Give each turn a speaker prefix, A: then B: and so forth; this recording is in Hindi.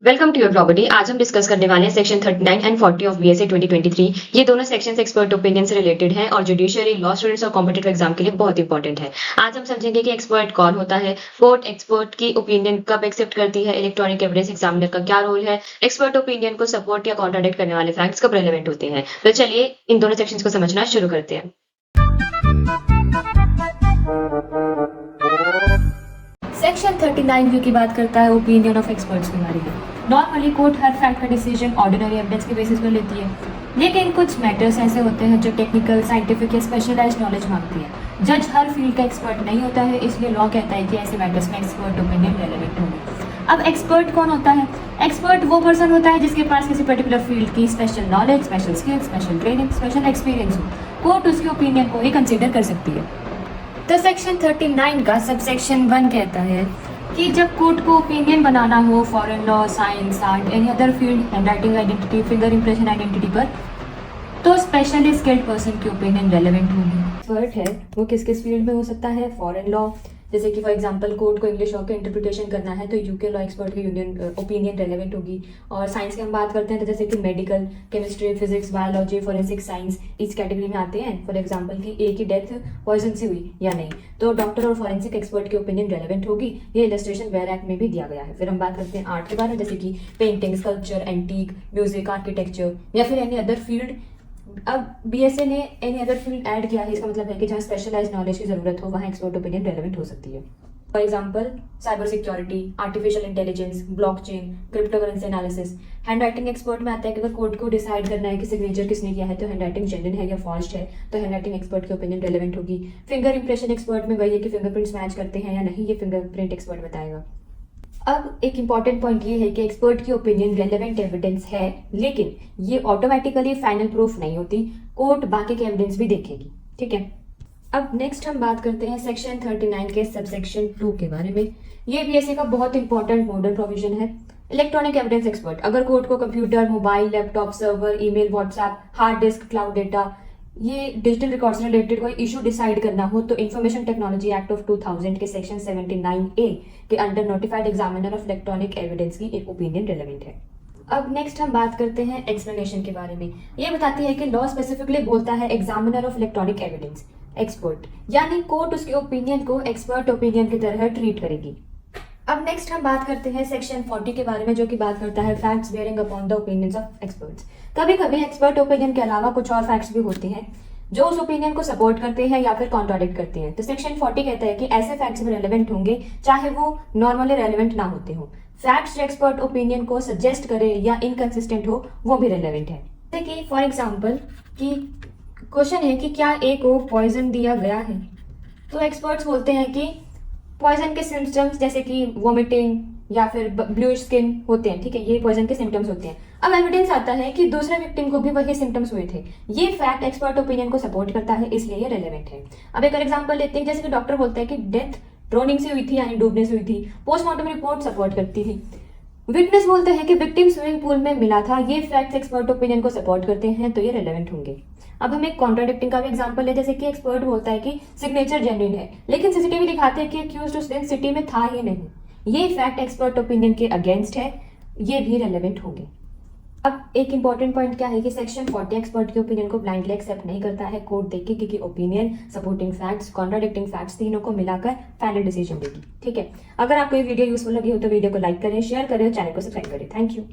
A: Welcome to your property. आज हम डिस्कस करने वाले हैं सेक्शन 39 एंड 40 ऑफ बीएसए 2023। ये दोनों सेक्शंस एक्सपर्ट ओपिनियन से रिलेटेड हैं और जुडिशियरी लॉ स्टूडेंट्स और कॉम्पिटिटिव एग्जाम के लिए बहुत इंपॉर्टेंट है। आज हम समझेंगे कि एक्सपर्ट कौन होता है, कोर्ट एक्सपर्ट की ओपिनियन कब एक्सेप्ट करती है, इलेक्ट्रॉनिक एविडेंस एग्जामिनर का क्या रोल है, एक्सपर्ट ओपिनियन को सपोर्ट या कॉन्ट्राडिक्ट करने वाले फैक्ट्स कब रेलेवेंट होते हैं। तो चलिए इन दोनों सेक्शंस को समझना शुरू करते हैं।
B: सेक्शन 39 व्यू की बात करता है ओपिनियन ऑफ एक्सपर्ट्स के बारे में। नॉर्मली कोर्ट हर फैक्ट का डिसीजन ऑर्डिनरी एविडेंस के बेसिस पर लेती है, लेकिन कुछ मैटर्स ऐसे होते हैं जो टेक्निकल, साइंटिफिक या स्पेशलाइज्ड नॉलेज मांगती है। जज हर फील्ड का एक्सपर्ट नहीं होता है, इसलिए लॉ कहता है कि ऐसे मैटर्स में एक्सपर्ट ओपिनियन रेलेवेंट होंगे। अब एक्सपर्ट कौन होता है? एक्सपर्ट वो पर्सन होता है जिसके पास किसी पर्टिकुलर फील्ड की special knowledge, special skill, special training, special experience हो। कोर्ट उसकी ओपिनियन को ही कंसिडर कर सकती है। तो सेक्शन 39 का सबसेक्शन 1 कहता है कि जब कोर्ट को ओपिनियन बनाना हो foreign law, science, art, any other field, handwriting identity, finger impression identity पर, तो स्पेशली स्किल्ड पर्सन की ओपिनियन रेलेवेंट होगी। एक्सपर्ट है वो किस किस फील्ड में हो सकता है? फॉरेन लॉ, जैसे कि फॉर एग्जांपल कोर्ट को इंग्लिश लॉ का इंटरप्रिटेशन करना है तो यूके लॉ एक्सपर्ट की ओपिनियन रेलेवेंट होगी। और साइंस की हम बात करते हैं तो जैसे कि medical, chemistry, physics, biology, forensic science इस कैटेगरी में आते हैं। फॉर एग्जांपल कि ए की डेथ पॉइजन से हुई या नहीं, तो डॉक्टर और फोरेंसिक एक्सपर्ट की ओपिनियन रेलेवेंट होगी। ये इलस्ट्रेशन वेयर एक्ट में भी दिया गया है। फिर हम बात करते हैं आर्ट के बारे में, जैसे कि painting, sculpture, antique, music, architecture या फिर एनी अदर फील्ड। अब बीएसए ने एनी अदर फील्ड ऐड किया है, इसका मतलब है कि जहाँ स्पेशलाइज्ड नॉलेज की जरूरत हो वहाँ एक्सपर्ट ओपिनियन रेलेवेंट हो सकती है। For example cyber security, artificial intelligence, blockchain, cryptocurrency analysis. Handwriting expert में आता है कि अगर कोर्ट को डिसाइड करना है कि सिग्नेचर किसने किया है, तो हैंडराइटिंग जेन्युइन है या फॉर्ज्ड है, तो हैंडराइटिंग एक्सपर्ट की ओपिनियन रेलेवेंट होगी। फिंगर इंप्रेशन एक्सपर्ट में वही है कि फिंगरप्रिंट्स मैच करते हैं या नहीं, ये फिंगरप्रिंट एक्सपर्ट बताएगा। अब एक इंपॉर्टेंट पॉइंट ये है कि एक्सपर्ट की ओपिनियन रेलेवेंट एविडेंस है, लेकिन ये ऑटोमेटिकली फाइनल प्रूफ नहीं होती। कोर्ट बाकी के एविडेंस भी देखेगी, ठीक है। अब नेक्स्ट हम बात करते हैं सेक्शन 39 के सबसेक्शन 2 के बारे में। ये बीएसए का बहुत इंपॉर्टेंट मॉडल प्रोविजन है। इलेक्ट्रॉनिक एविडेंस एक्सपर्ट, अगर कोर्ट को computer, mobile, laptop, server, email, WhatsApp, hard disk, cloud data, ये डिजिटल रिकॉर्ड्स से रिलेटेड कोई इशू डिसाइड करना हो, तो इंफॉर्मेशन टेक्नोलॉजी एक्ट ऑफ 2000 के सेक्शन 79A के under notified examiner of electronic evidence की एक ओपिनियन रेलेवेंट है। अब नेक्स्ट हम बात करते हैं एक्सप्लेनेशन के बारे में। ये बताती है कि लॉ स्पेसिफिकली बोलता है examiner of electronic evidence expert, यानी कोर्ट उसके ओपिनियन को एक्सपर्ट ओपिनियन की तरह ट्रीट करेगी। अब नेक्स्ट हम बात करते हैं सेक्शन 40 के बारे में, जो कि बात करता है facts bearing upon the opinions of experts. कभी कभी एक्सपर्ट ओपिनियन के अलावा कुछ और फैक्ट्स भी होते हैं जो उस ओपिनियन को सपोर्ट करते हैं या फिर कॉन्ट्राडिक्ट करते हैं। तो सेक्शन 40 कहता है कि ऐसे फैक्ट्स भी रेलेवेंट होंगे चाहे वो नॉर्मली रेलेवेंट ना होते हो। फैक्ट्स जो एक्सपर्ट ओपिनियन को सजेस्ट करे या इनकंसिस्टेंट हो वो भी रेलेवेंट है। जैसे कि फॉर एग्जाम्पल कि क्वेश्चन है कि क्या ए को पॉइजन दिया गया है, तो एक्सपर्ट्स बोलते हैं कि पॉइजन के सिम्टम्स जैसे कि वोमिटिंग या फिर ब्लूइश स्किन होते हैं, ठीक है, ये पॉइजन के सिम्टम्स होते हैं। अब एविडेंस आता है कि दूसरे विक्टिम को भी वही सिम्टम्स हुए थे। ये फैक्ट एक्सपर्ट ओपिनियन को सपोर्ट करता है, इसलिए ये रेलेवेंट है। अब एक और एग्जांपल लेते हैं, जैसे कि डॉक्टर बोलता है कि डेथ ड्रोनिंग से हुई थी यानी डूबने से हुई थी, पोस्टमार्टम रिपोर्ट सपोर्ट करती थी। विटनेस बोलते हैं कि विक्टिम स्विमिंग पूल में मिला था। ये फैक्ट्स एक्सपर्ट ओपिनियन को सपोर्ट करते हैं, तो ये रेलेवेंट होंगे। अब हम एक कॉन्ट्राडिक्टिंग का भी एग्जांपल है, जैसे कि एक्सपर्ट बोलता है कि सिग्नेचर जेन्युइन है, लेकिन सीसीटीवी दिखाते हैं कि अक्यूज्ड उस दिन सिटी में था ही नहीं। ये फैक्ट एक्सपर्ट ओपिनियन के अगेंस्ट है, ये भी रेलेवेंट होंगे। अब एक इंपॉर्टेंट पॉइंट क्या है कि सेक्शन 40 एक्सपर्ट के ओपिनियन को ब्लाइंडली एक्सेप्ट नहीं करता है। कोर्ट देखेगी कि opinion, supporting facts, contradicting facts तीनों को मिलाकर फाइनल डिसीजन देगी, ठीक है। अगर आपको ये वीडियो यूजफुल लगी हो तो वीडियो को लाइक करें, शेयर करें और चैनल को सब्सक्राइब करें। Thank you.